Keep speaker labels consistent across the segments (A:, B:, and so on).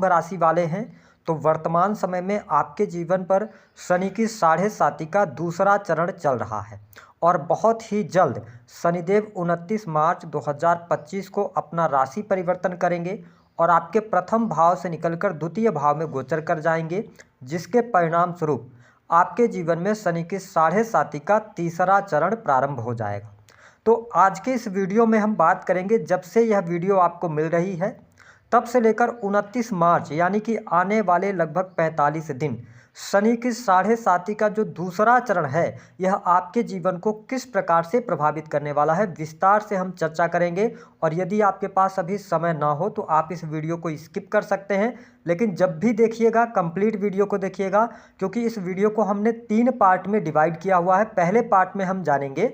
A: कुंभ राशि वाले हैं तो वर्तमान समय में आपके जीवन पर शनि की 7.5 का दूसरा चरण चल रहा है और बहुत ही जल्द शनिदेव 29 मार्च 2025 को अपना राशि परिवर्तन करेंगे और आपके प्रथम भाव से निकलकर द्वितीय भाव में गोचर कर जाएंगे, जिसके परिणाम स्वरूप आपके जीवन में शनि की 7.5 का तीसरा चरण प्रारंभ हो जाएगा। तो आज के इस वीडियो में हम बात करेंगे, जब से यह वीडियो आपको मिल रही है तब से लेकर 29 मार्च यानी कि आने वाले लगभग 45 दिन शनि की 7.5 का जो दूसरा चरण है यह आपके जीवन को किस प्रकार से प्रभावित करने वाला है, विस्तार से हम चर्चा करेंगे। और यदि आपके पास अभी समय ना हो तो आप इस वीडियो को स्किप कर सकते हैं, लेकिन जब भी देखिएगा कंप्लीट वीडियो को देखिएगा, क्योंकि इस वीडियो को हमने 3 पार्ट में डिवाइड किया हुआ है। पहले पार्ट में हम जानेंगे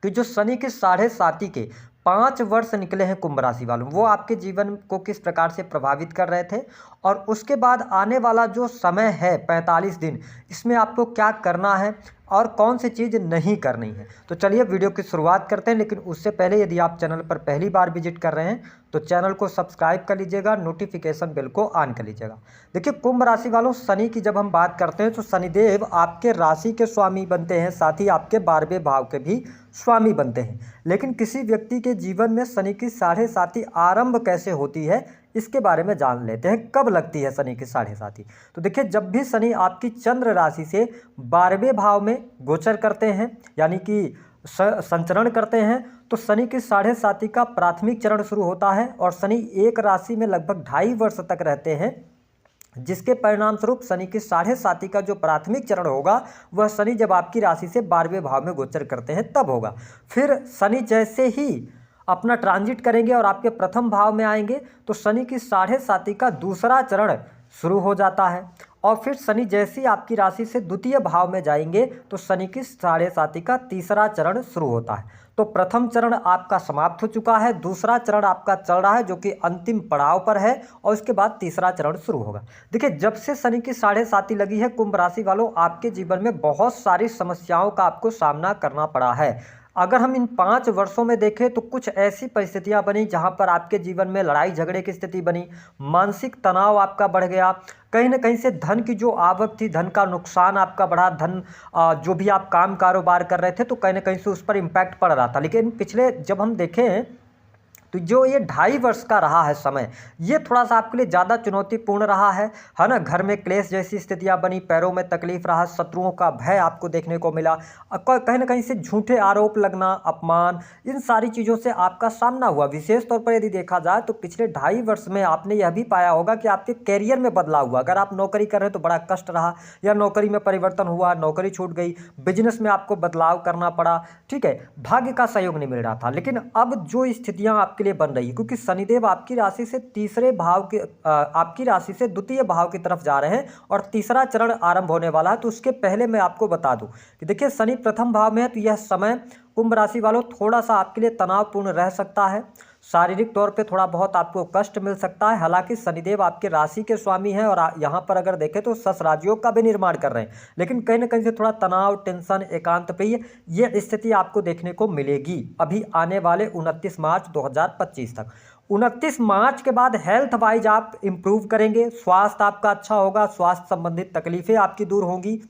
A: कि जो शनि के 7.5 के 5 वर्ष निकले हैं कुंभ राशि वालों, वो आपके जीवन को किस प्रकार से प्रभावित कर रहे थे, और उसके बाद आने वाला जो समय है 45 दिन, इसमें आपको क्या करना है और कौन सी चीज़ नहीं करनी है। तो चलिए वीडियो की शुरुआत करते हैं, लेकिन उससे पहले यदि आप चैनल पर पहली बार विजिट कर रहे हैं तो चैनल को सब्सक्राइब कर लीजिएगा, नोटिफिकेशन बेल को ऑन कर लीजिएगा। देखिए कुंभ राशि वालों, शनि की जब हम बात करते हैं तो शनिदेव आपके राशि के स्वामी बनते हैं, साथ ही आपके 12वें भाव के भी स्वामी बनते हैं। लेकिन किसी व्यक्ति के जीवन में शनि की 7.5 आरंभ कैसे होती है इसके बारे में जान लेते हैं। कब लगती है शनि की 7.5? तो देखिए, जब भी शनि आपकी चंद्र राशि से 12वें भाव में गोचर करते हैं यानी कि संचरण करते हैं, तो शनि की 7.5 का प्राथमिक चरण शुरू होता है और शनि एक राशि में लगभग 2.5 वर्ष तक रहते हैं, जिसके परिणाम स्वरूप शनि की 7.5 का जो प्राथमिक चरण होगा वह शनि जब आपकी राशि से 12वें भाव में गोचर करते हैं तब होगा। फिर शनि जैसे ही अपना ट्रांजिट करेंगे और आपके प्रथम भाव में आएंगे तो शनि की 7.5 का दूसरा चरण शुरू हो जाता है, और फिर शनि जैसे ही आपकी राशि से द्वितीय भाव में जाएंगे तो शनि की 7.5 का तीसरा चरण शुरू होता है। तो प्रथम चरण आपका समाप्त हो चुका है, दूसरा चरण आपका चल रहा है जो कि अंतिम पड़ाव पर है, और उसके बाद तीसरा चरण शुरू होगा। देखिए, जब से शनि की 7.5 लगी है कुंभ राशि वालों, आपके जीवन में बहुत सारी समस्याओं का आपको सामना करना पड़ा है। अगर हम इन 5 वर्षों में देखें तो कुछ ऐसी परिस्थितियां बनी जहां पर आपके जीवन में लड़ाई झगड़े की स्थिति बनी, मानसिक तनाव आपका बढ़ गया, कहीं ना कहीं से धन की जो आवक थी, धन का नुकसान आपका बढ़ा, धन जो भी आप काम कारोबार कर रहे थे तो कहीं ना कहीं से उस पर इम्पैक्ट पड़ रहा था। लेकिन पिछले जब हम देखें तो जो ये 2.5 वर्ष का रहा है समय, ये थोड़ा सा आपके लिए ज़्यादा चुनौतीपूर्ण रहा है ना। घर में क्लेश जैसी स्थितियां बनी, पैरों में तकलीफ रहा, शत्रुओं का भय आपको देखने को मिला, कहीं ना कहीं से झूठे आरोप लगना, अपमान, इन सारी चीज़ों से आपका सामना हुआ। विशेष तौर पर यदि देखा जाए तो पिछले 2.5 वर्ष में आपने यह भी पाया होगा कि आपके कैरियर में बदलाव हुआ। अगर आप नौकरी कर रहे हैं तो बड़ा कष्ट रहा, या नौकरी में परिवर्तन हुआ, नौकरी छूट गई, बिजनेस में आपको बदलाव करना पड़ा, ठीक है, भाग्य का सहयोग नहीं मिल रहा था। लेकिन अब जो स्थितियाँ आपके लिए बन रही है, क्योंकि शनिदेव आपकी राशि से तीसरे भाव के आपकी राशि से द्वितीय भाव की तरफ जा रहे हैं और तीसरा चरण आरंभ होने वाला है। तो उसके पहले मैं आपको बता दूं कि देखिए, शनि प्रथम भाव में है तो यह समय कुंभ राशि वालों थोड़ा सा आपके लिए तनावपूर्ण रह सकता है, शारीरिक तौर पे थोड़ा बहुत आपको कष्ट मिल सकता है। हालांकि शनिदेव आपके राशि के स्वामी हैं और यहाँ पर अगर देखें तो सस राजयोग का भी निर्माण कर रहे हैं, लेकिन कहीं ना कहीं से थोड़ा तनाव, टेंशन, एकांत प्रिय ये स्थिति आपको देखने को मिलेगी अभी आने वाले 29 मार्च 2025 तक। 29 मार्च के बाद हेल्थ वाइज आप इम्प्रूव करेंगे, स्वास्थ्य आपका अच्छा होगा, स्वास्थ्य संबंधित तकलीफें आपकी दूर होंगी,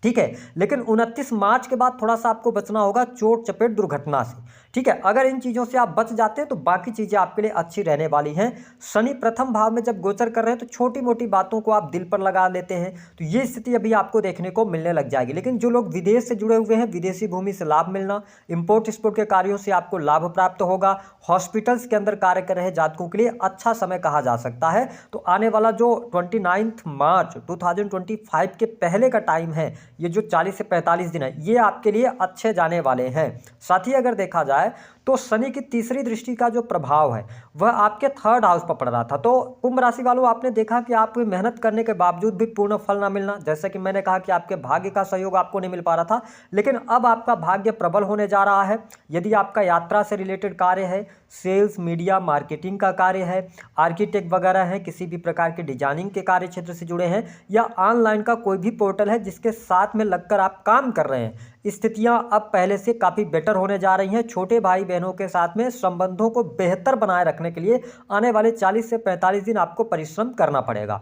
A: ठीक है। लेकिन 29 मार्च के बाद थोड़ा सा आपको बचना होगा चोट चपेट दुर्घटना से, ठीक है। अगर इन चीज़ों से आप बच जाते हैं तो बाकी चीज़ें आपके लिए अच्छी रहने वाली हैं। शनि प्रथम भाव में जब गोचर कर रहे हैं तो छोटी मोटी बातों को आप दिल पर लगा लेते हैं, तो ये स्थिति अभी आपको देखने को मिलने लग जाएगी। लेकिन जो लोग विदेश से जुड़े हुए हैं, विदेशी भूमि से लाभ मिलना, इम्पोर्ट एक्सपोर्ट के कार्यों से आपको लाभ प्राप्त होगा, हॉस्पिटल्स के अंदर कार्य कर रहे जातकों के लिए अच्छा समय कहा जा सकता है। तो आने वाला जो 29 मार्च 2025 के पहले का टाइम है, ये जो 40 से 45 दिन है, ये आपके लिए अच्छे जाने वाले हैं। साथ ही अगर देखा जाए तो शनि की तीसरी दृष्टि का जो प्रभाव है वह आपके 3rd हाउस पर पड़ रहा था। तो कुंभ राशि वालों, आपने देखा कि आप मेहनत करने के बावजूद भी पूर्ण फल ना मिलना, जैसे कि मैंने कहा कि आपके भाग्य का सहयोग आपको नहीं मिल पा रहा था, लेकिन अब आपका भाग्य प्रबल होने जा रहा है। यदि आपका यात्रा से रिलेटेड कार्य है, सेल्स, मीडिया, मार्केटिंग का कार्य है, आर्किटेक्ट वगैरह है, किसी भी प्रकार के डिजाइनिंग के कार्य क्षेत्र से जुड़े हैं, या ऑनलाइन का कोई भी पोर्टल है जिसके साथ में लगकर आप काम कर रहे हैं, स्थितियां अब पहले से काफ़ी बेटर होने जा रही हैं। छोटे भाई बहनों के साथ में संबंधों को बेहतर बनाए रखने के लिए आने वाले 40 से 45 दिन आपको परिश्रम करना पड़ेगा,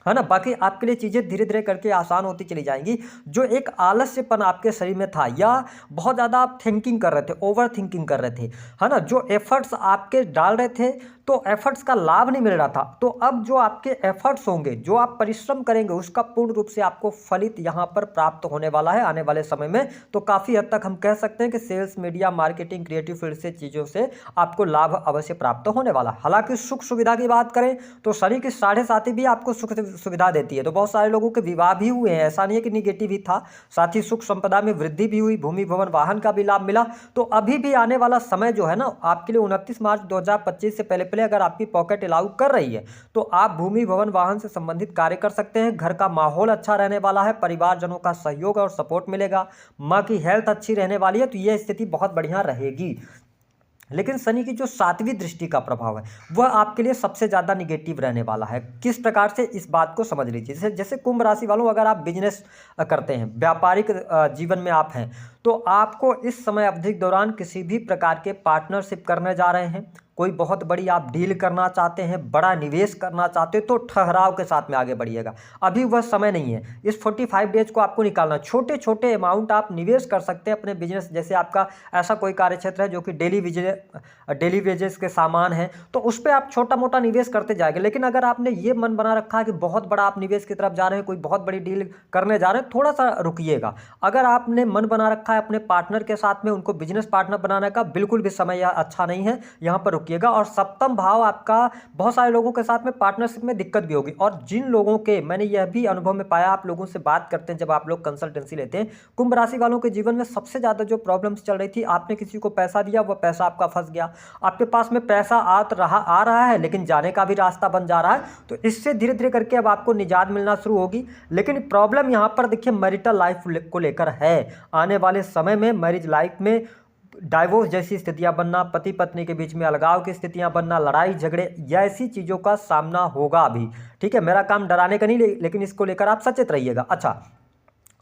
A: है ना। बाकी आपके लिए चीज़ें धीरे धीरे करके आसान होती चली जाएंगी। जो एक आलस्यपन आपके शरीर में था या बहुत ज़्यादा आप थिंकिंग कर रहे थे, ओवर थिंकिंग कर रहे थे, है ना, जो एफर्ट्स आपके डाल रहे थे तो एफर्ट्स का लाभ नहीं मिल रहा था, तो अब जो आपके एफर्ट्स होंगे, जो आप परिश्रम करेंगे, उसका पूर्ण रूप से आपको फलित यहाँ पर प्राप्त होने वाला है आने वाले समय में। तो काफ़ी हद तक हम कह सकते हैं कि sales, media, marketing, creative field से चीज़ों से आपको लाभ अवश्य प्राप्त होने वाला। हालांकि सुख सुविधा की बात करें तो शनि की 7.5 भी आपको सुख सुविधा देती है। तो बहुत सारे लोगों के विवाह भी हुए हैं, ऐसा नहीं है कि निगेटिव ही था। साथ ही सुख संपदा में वृद्धि भी हुई, भूमि भवन वाहन का भी लाभ मिला। तो अभी भी आने वाला समय जो है ना आपके लिए 29 मार्च 2025 से पहले अगर आपकी पॉकेट अलाउ कर रही है तो आप भूमि भवन वाहन से संबंधित कार्य कर सकते हैं। घर का माहौल अच्छा रहने वाला है, परिवारजनों का सहयोग और सपोर्ट मिलेगा, माँ की हेल्थ अच्छी रहने वाली है, तो यह स्थिति बहुत बढ़िया रहेगी। लेकिन शनि की जो 7वीं दृष्टि का प्रभाव है वह आपके लिए सबसे ज़्यादा निगेटिव रहने वाला है। किस प्रकार से, इस बात को समझ लीजिए। जैसे जैसे कुंभ राशि वालों, अगर आप बिजनेस करते हैं, व्यापारिक जीवन में आप हैं, तो आपको इस समय अवधि के दौरान किसी भी प्रकार के पार्टनरशिप करने जा रहे हैं, कोई बहुत बड़ी आप डील करना चाहते हैं, बड़ा निवेश करना चाहते हो, तो ठहराव के साथ में आगे बढ़िएगा। अभी वह समय नहीं है, इस 45 डेज को आपको निकालना। छोटे छोटे अमाउंट आप निवेश कर सकते हैं अपने बिजनेस, जैसे आपका ऐसा कोई कार्य क्षेत्र है जो कि डेली वेजेस के सामान हैं, तो उस पर आप छोटा मोटा निवेश करते जाएंगे। लेकिन अगर आपने ये मन बना रखा है कि बहुत बड़ा आप निवेश की तरफ जा रहे हैं, कोई बहुत बड़ी डील करने जा रहे हैं, थोड़ा सा रुकिएगा। अगर आपने मन बना रखा है अपने पार्टनर के साथ में उनको बिजनेस पार्टनर बनाने का, बिल्कुल भी समय अच्छा नहीं है, यहाँ पर रुकिएगा। और सप्तम भाव आपका, बहुत सारे लोगों के साथ में पार्टनरशिप में दिक्कत भी होगी। और जिन लोगों के, मैंने यह भी अनुभव में पाया, आप लोगों से बात करते हैं जब आप लोग कंसल्टेंसी लेते हैं, कुंभ राशि वालों के जीवन में सबसे ज़्यादा जो प्रॉब्लम्स चल रही थी, आपने किसी को पैसा दिया, वह पैसा आपका फंस गया, आपके पास में पैसा आ रहा है लेकिन जाने का भी रास्ता बन जा रहा है। तो इससे धीरे धीरे करके अब आपको निजात मिलना शुरू होगी। लेकिन प्रॉब्लम यहाँ पर देखिए मैरिटल लाइफ को लेकर है। आने वाले समय में मैरिज लाइफ में डाइवोर्स जैसी स्थितियां बनना, पति पत्नी के बीच में अलगाव की स्थितियां बनना, लड़ाई झगड़े, ऐसी चीज़ों का सामना होगा अभी। ठीक है, मेरा काम डराने का नहीं, लेकिन इसको लेकर आप सचेत रहिएगा। अच्छा,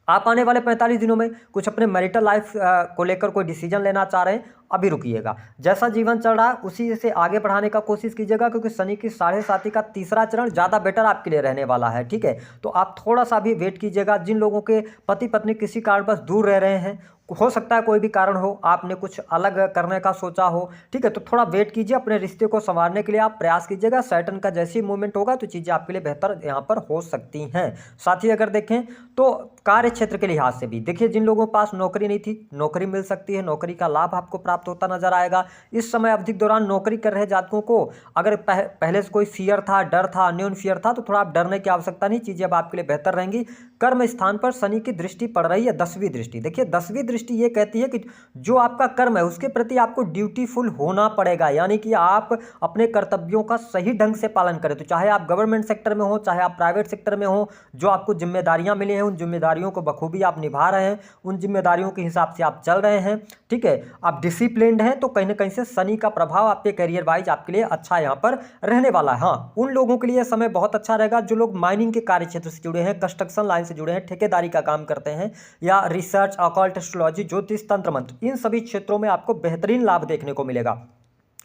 A: आप आने वाले 45 दिनों में कुछ अपने मैरिटल लाइफ को लेकर कोई डिसीजन लेना चाह रहे हैं, अभी रुकिएगा। जैसा जीवन चल रहा है उसी से आगे बढ़ाने का कोशिश कीजिएगा, क्योंकि शनि की 7.5 का तीसरा चरण ज़्यादा बेटर आपके लिए रहने वाला है। ठीक है, तो आप थोड़ा सा भी वेट कीजिएगा। जिन लोगों के पति पत्नी किसी कारणवश दूर रह रहे हैं, हो सकता है कोई भी कारण हो, आपने कुछ अलग करने का सोचा हो, ठीक है, तो थोड़ा वेट कीजिए। अपने रिश्ते को संवारने के लिए आप प्रयास कीजिएगा। सैटर्न का जैसे ही मूवमेंट होगा तो चीज़ें आपके लिए बेहतर यहाँ पर हो सकती हैं। साथ ही अगर देखें तो कार्य क्षेत्र के लिहाज से भी देखिए, जिन लोगों के पास नौकरी नहीं थी, नौकरी मिल सकती है, नौकरी का लाभ आपको प्राप्त होता नजर आएगा। इस समय अवधि के दौरान नौकरी कर रहे जातकों को अगर पहले से कोई फियर था, डर था, अन्योन फियर था, तो थोड़ा आप डरने की आवश्यकता नहीं, चीज़ें अब आपके लिए बेहतर रहेंगी। कर्म स्थान पर शनि की दृष्टि पड़ रही है, 10वीं दृष्टि। देखिए 10वीं दृष्टि ये कहती है कि जो आपका कर्म है उसके प्रति आपको ड्यूटीफुल होना पड़ेगा, यानी कि आप अपने कर्तव्यों का सही ढंग से पालन करें। तो चाहे आप गवर्नमेंट सेक्टर में हो, चाहे आप प्राइवेट सेक्टर में हो, जो आपको जिम्मेदारियां मिली हैं उन जिम्मेदारियों को बखूबी आप निभा रहे हैं, उन जिम्मेदारियों के हिसाब से आप चल रहे हैं। ठीक है, आप डिसिप्लिन्ड हैं, तो कहीं ना कहीं से शनि का प्रभाव आपके करियर वाइज आपके लिए अच्छा यहाँ पर रहने वाला है। हाँ, उन लोगों के लिए समय बहुत अच्छा रहेगा जो लोग माइनिंग के कार्य क्षेत्र से जुड़े हैं, कंस्ट्रक्शन लाइन से जुड़े हैं, ठेकेदारी का काम करते हैं, या रिसर्च, ऑकल्ट, एस्ट्रोलॉजी, ज्योतिष, तंत्र मंत्र, इन सभी क्षेत्रों में आपको बेहतरीन लाभ देखने को मिलेगा।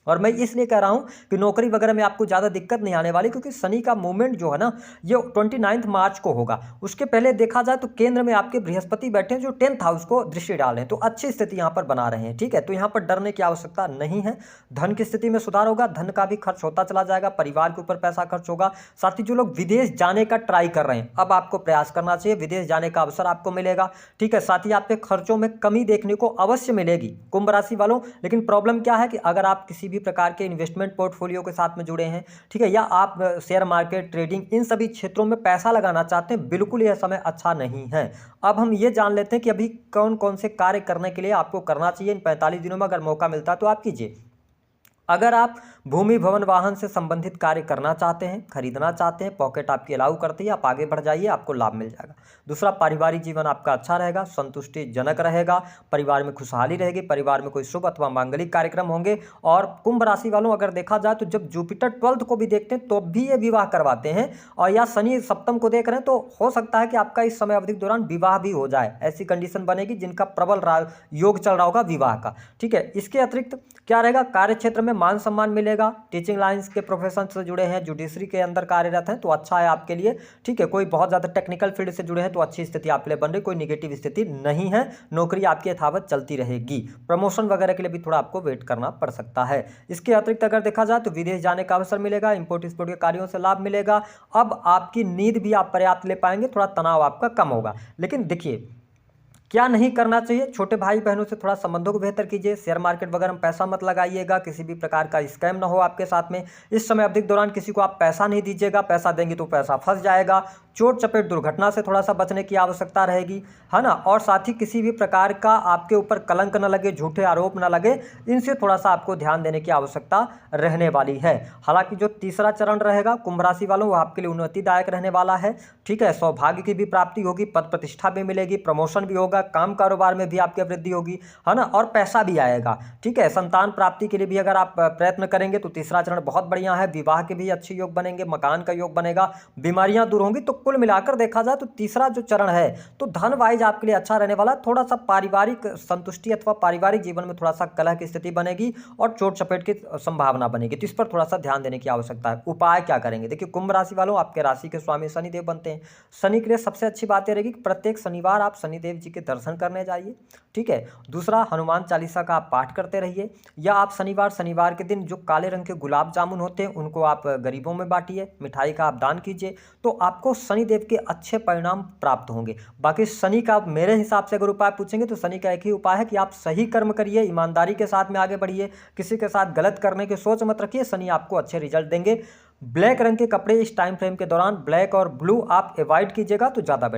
A: और मैं इसलिए कह रहा हूं कि नौकरी वगैरह में आपको ज़्यादा दिक्कत नहीं आने वाली, क्योंकि शनि का मूवमेंट जो है ना ये 29 मार्च को होगा। उसके पहले देखा जाए तो केंद्र में आपके बृहस्पति बैठे हैं जो 10th हाउस को दृष्टि डाल रहे हैं, तो अच्छी स्थिति यहाँ पर बना रहे हैं। ठीक है, तो यहाँ पर डरने की आवश्यकता नहीं है। धन की स्थिति में सुधार होगा, धन का भी खर्च होता चला जाएगा, परिवार के ऊपर पैसा खर्च होगा। साथ ही जो लोग विदेश जाने का ट्राई कर रहे हैं, अब आपको प्रयास करना चाहिए, विदेश जाने का अवसर आपको मिलेगा। ठीक है, साथ ही आपके खर्चों में कमी देखने को अवश्य मिलेगी कुंभ राशि वालों। लेकिन प्रॉब्लम क्या है कि अगर आप किसी भी प्रकार के इन्वेस्टमेंट पोर्टफोलियो के साथ में जुड़े हैं, ठीक है, या आप शेयर मार्केट, ट्रेडिंग, इन सभी क्षेत्रों में पैसा लगाना चाहते हैं, बिल्कुल यह समय अच्छा नहीं है। अब हम ये जान लेते हैं कि अभी कौन कौन से कार्य करने के लिए आपको करना चाहिए इन 45 दिनों में। अगर मौका मिलता है तो आप कीजिए। अगर आप भूमि भवन वाहन से संबंधित कार्य करना चाहते हैं, खरीदना चाहते हैं, पॉकेट आपकी अलाउ करती है, आप आगे बढ़ जाइए, आपको लाभ मिल जाएगा। दूसरा, पारिवारिक जीवन आपका अच्छा रहेगा, संतुष्टिजनक रहेगा, परिवार में खुशहाली रहेगी, परिवार में कोई शुभ अथवा मांगलिक कार्यक्रम होंगे। और कुंभ राशि वालों अगर देखा जाए तो जब जुपिटर 12th को भी देखते हैं तो भी ये विवाह करवाते हैं, और या शनि सप्तम को देख रहे हैं तो हो सकता है कि आपका इस समय अवधि के दौरान विवाह भी हो जाए। ऐसी कंडीशन बनेगी जिनका प्रबल योग चल रहा होगा विवाह का। ठीक है, इसके अतिरिक्त क्या रहेगा, कार्य क्षेत्र में मान सम्मान मिलेगा, टीचिंग लाइंस के प्रोफेशन से जुड़े हैं, जुडिशरी के अंदर कार्यरत हैं तो अच्छा है आपके लिए। ठीक है, कोई बहुत ज़्यादा टेक्निकल फील्ड से जुड़े हैं तो अच्छी स्थिति आपके लिए बन रही, कोई निगेटिव स्थिति नहीं है, नौकरी आपकी यथावत चलती रहेगी। प्रमोशन वगैरह के लिए भी थोड़ा आपको वेट करना पड़ सकता है। इसके अतिरिक्त अगर देखा जाए तो विदेश जाने का अवसर मिलेगा, इंपोर्ट एक्सपोर्ट के कार्यों से लाभ मिलेगा। अब आपकी नींद भी आप पर्याप्त ले पाएंगे, थोड़ा तनाव आपका कम होगा। लेकिन देखिए क्या नहीं करना चाहिए, छोटे भाई बहनों से थोड़ा संबंधों को बेहतर कीजिए, शेयर मार्केट वगैरह में पैसा मत लगाइएगा, किसी भी प्रकार का स्कैम ना हो आपके साथ में। इस समय अवधि के दौरान किसी को आप पैसा नहीं दीजिएगा, पैसा देंगे तो पैसा फंस जाएगा। चोट चपेट दुर्घटना से थोड़ा सा बचने की आवश्यकता रहेगी, है ना। और साथ ही किसी भी प्रकार का आपके ऊपर कलंक न लगे, झूठे आरोप न लगे, इनसे थोड़ा सा आपको ध्यान देने की आवश्यकता रहने वाली है। हालांकि जो तीसरा चरण रहेगा कुंभ राशि वालों, वो आपके लिए उन्नतिदायक रहने वाला है। ठीक है, सौभाग्य की भी प्राप्ति होगी, पद प्रतिष्ठा भी मिलेगी, प्रमोशन भी होगा, काम कारोबार में भी आपकी वृद्धि होगी, है ना, और पैसा भी आएगा। ठीक है, संतान प्राप्ति के लिए भी अगर आप प्रयत्न करेंगे तो तीसरा चरण बहुत बढ़िया है। विवाह के भी अच्छे योग बनेंगे, मकान का योग बनेगा, बीमारियां दूर होंगी। तो कुल मिलाकर देखा जाए तो तीसरा जो चरण है तो धन वाइज आपके लिए अच्छा रहने वाला। थोड़ा सा पारिवारिक संतुष्टि अथवा पारिवारिक जीवन में थोड़ा सा कलह की स्थिति बनेगी और चोट चपेट की संभावना बनेगी, तो इस पर थोड़ा सा ध्यान देने की आवश्यकता है। उपाय क्या करेंगे, देखिए कुंभ राशि वालों, आपके राशि के स्वामी शनिदेव बनते हैं। शनि के लिए सबसे अच्छी बात यह रहेगी कि प्रत्येक शनिवार आप शनिदेव जी के दर्शन करने जाइए। ठीक है, दूसरा, हनुमान चालीसा का आप पाठ करते रहिए, या आप शनिवार के दिन जो काले रंग के गुलाब जामुन होते हैं उनको आप गरीबों में बांटिए, मिठाई का आप दान कीजिए, तो आपको शनिदेव के अच्छे परिणाम प्राप्त होंगे। बाकी शनि का मेरे हिसाब से अगर उपाय पूछेंगे तो शनि का एक ही उपाय है कि आप सही कर्म करिए, ईमानदारी के साथ में आगे बढ़िए, किसी के साथ गलत करने की सोच मत रखिए, शनि आपको अच्छे रिजल्ट देंगे। ब्लैक रंग के कपड़े इस टाइम फ्रेम के दौरान, ब्लैक और ब्लू आप अवॉइड कीजिएगा तो ज़्यादा बेटर।